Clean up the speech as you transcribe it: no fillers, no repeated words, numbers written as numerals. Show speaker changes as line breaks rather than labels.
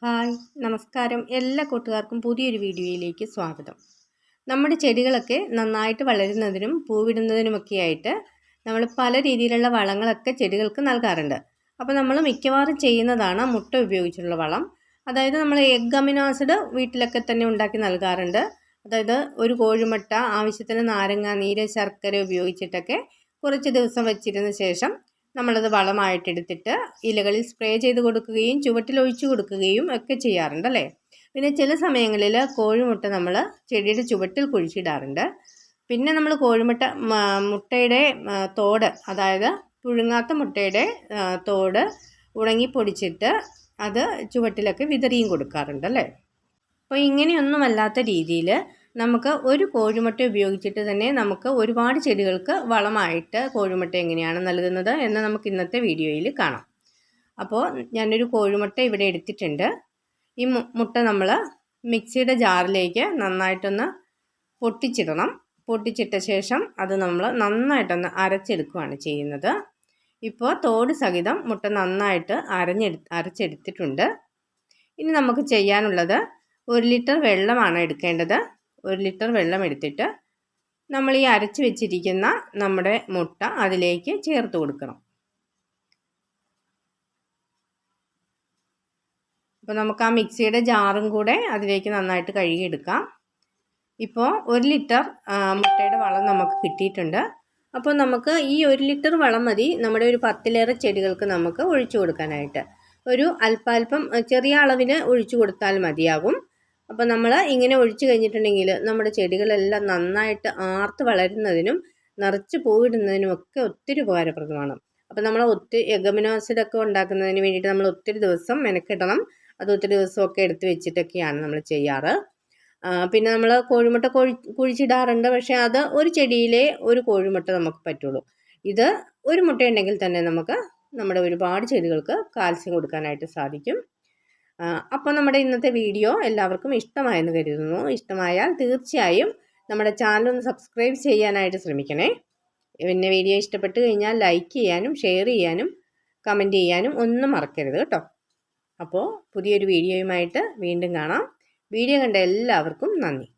Hi നമസ്കാരം. എല്ലാ കൂട്ടുകാർക്കും പുതിയൊരു വീഡിയോയിലേക്ക് സ്വാഗതം. നമ്മുടെ ചെടികളൊക്കെ നന്നായിട്ട് വളരുന്നതിനും പൂവിടുന്നതിനുമൊക്കെയായിട്ട് നമ്മൾ പല രീതിയിലുള്ള വളങ്ങളൊക്കെ ചെടികൾക്ക് നൽകാറുണ്ട്. അപ്പോൾ നമ്മൾ മിക്കവാറും ചെയ്യുന്നതാണ് മുട്ട ഉപയോഗിച്ചുള്ള വളം. അതായത് നമ്മൾ എഗ് അമിനോ ആസിഡ് വീട്ടിലൊക്കെ തന്നെ ഉണ്ടാക്കി നൽകാറുണ്ട്. അതായത് ഒരു കോഴിമുട്ട, ആവശ്യത്തിന് നാരങ്ങ നീര്, ശർക്കര ഉപയോഗിച്ചിട്ടൊക്കെ കുറച്ച് ദിവസം വെച്ചിരുന്ന ശേഷം നമ്മളത് വളമായിട്ടെടുത്തിട്ട് ഇലകളിൽ സ്പ്രേ ചെയ്ത് കൊടുക്കുകയും ചുവട്ടിൽ ഒഴിച്ചു കൊടുക്കുകയും ഒക്കെ ചെയ്യാറുണ്ട് അല്ലേ. പിന്നെ ചില സമയങ്ങളിൽ കോഴിമുട്ട നമ്മൾ ചെടിയുടെ ചുവട്ടിൽ കുഴിച്ചിടാറുണ്ട്. പിന്നെ നമ്മൾ മുട്ടയുടെ തോട്, അതായത് പുഴുങ്ങാത്ത മുട്ടയുടെ തോട് ഉണങ്ങിപ്പൊടിച്ചിട്ട് അത് ചുവട്ടിലൊക്കെ വിതറിയും കൊടുക്കാറുണ്ട് അല്ലേ. അപ്പോൾ ഇങ്ങനെയൊന്നുമല്ലാത്ത രീതിയിൽ നമുക്ക് ഒരു കോഴിമുട്ട ഉപയോഗിച്ചിട്ട് തന്നെ നമുക്ക് ഒരുപാട് ചെടികൾക്ക് വളമായിട്ട് കോഴിമുട്ട എങ്ങനെയാണ് നൽകുന്നത് എന്ന് നമുക്ക് ഇന്നത്തെ വീഡിയോയിൽ കാണാം. അപ്പോൾ ഞാനൊരു കോഴിമുട്ട ഇവിടെ എടുത്തിട്ടുണ്ട്. ഈ മുട്ട നമ്മൾ മിക്സിയുടെ ജാറിലേക്ക് നന്നായിട്ടൊന്ന് പൊട്ടിച്ചിടണം. പൊട്ടിച്ചിട്ട ശേഷം അത് നമ്മൾ നന്നായിട്ടൊന്ന് അരച്ചെടുക്കുകയാണ് ചെയ്യുന്നത്. ഇപ്പോൾ തോട് സഹിതം മുട്ട നന്നായിട്ട് അരച്ചെടുത്തിട്ടുണ്ട്. ഇനി നമുക്ക് ചെയ്യാനുള്ളത് 1 ലിറ്റർ വെള്ളമാണ് എടുക്കേണ്ടത്. 1 ലിറ്റർ വെള്ളം എടുത്തിട്ട് നമ്മൾ ഈ അരച്ച് വെച്ചിരിക്കുന്ന നമ്മുടെ മുട്ട അതിലേക്ക് ചേർത്ത് കൊടുക്കണം. അപ്പോൾ നമുക്ക് ആ മിക്സിയുടെ ജാറും കൂടെ അതിലേക്ക് നന്നായിട്ട് കഴുകിയെടുക്കാം. ഇപ്പോൾ 1 ലിറ്റർ മുട്ടയുടെ വളം നമുക്ക് കിട്ടിയിട്ടുണ്ട്. അപ്പോൾ നമുക്ക് ഈ 1 ലിറ്റർ വളം മതി നമ്മുടെ ഒരു 10ലേറെ ചെടികൾക്ക് നമുക്ക് ഒഴിച്ചു കൊടുക്കാനായിട്ട്. ഒരു അല്പാൽപ്പം ചെറിയ അളവിൽ ഒഴിച്ചു കൊടുത്താൽ മതിയാകും. അപ്പോൾ നമ്മൾ ഇങ്ങനെ ഒഴിച്ചു കഴിഞ്ഞിട്ടുണ്ടെങ്കിൽ നമ്മുടെ ചെടികളെല്ലാം നന്നായിട്ട് ആർത്ത് വളരുന്നതിനും നിറച്ച് പൂവിടുന്നതിനും ഒക്കെ ഒത്തിരി ഉപകാരപ്രദമാണ്. അപ്പോൾ നമ്മൾ എഗ് അമിനോ ആസിഡൊക്കെ ഉണ്ടാക്കുന്നതിന് വേണ്ടിയിട്ട് നമ്മൾ ഒത്തിരി ദിവസം മെനക്കെടണം. അത് ഒത്തിരി ദിവസമൊക്കെ എടുത്ത് വെച്ചിട്ടൊക്കെയാണ് നമ്മൾ ചെയ്യാറ്. പിന്നെ നമ്മൾ കോഴിമുട്ട കുഴിച്ചിടാറുണ്ട്. പക്ഷേ അത് ഒരു ചെടിയിലെ ഒരു കോഴിമുട്ട നമുക്ക് പറ്റുള്ളൂ. ഇത് ഒരു മുട്ടയുണ്ടെങ്കിൽ തന്നെ നമുക്ക് നമ്മുടെ ഒരുപാട് ചെടികൾക്ക് കാൽസ്യം കൊടുക്കാനായിട്ട് സാധിക്കും. അപ്പോൾ നമ്മുടെ ഇന്നത്തെ വീഡിയോ എല്ലാവർക്കും ഇഷ്ടമായെന്ന് കരുതുന്നു. ഇഷ്ടമായാൽ തീർച്ചയായും നമ്മുടെ ചാനൽ ഒന്ന് സബ്സ്ക്രൈബ് ചെയ്യാനായിട്ട് ശ്രമിക്കണേ. പിന്നെ വീഡിയോ ഇഷ്ടപ്പെട്ട് കഴിഞ്ഞാൽ ലൈക്ക് ചെയ്യാനും ഷെയർ ചെയ്യാനും കമൻറ്റ് ചെയ്യാനും ഒന്നും മറക്കരുത് കേട്ടോ. അപ്പോൾ പുതിയൊരു വീഡിയോയുമായിട്ട് വീണ്ടും കാണാം. വീഡിയോ കണ്ട എല്ലാവർക്കും നന്ദി.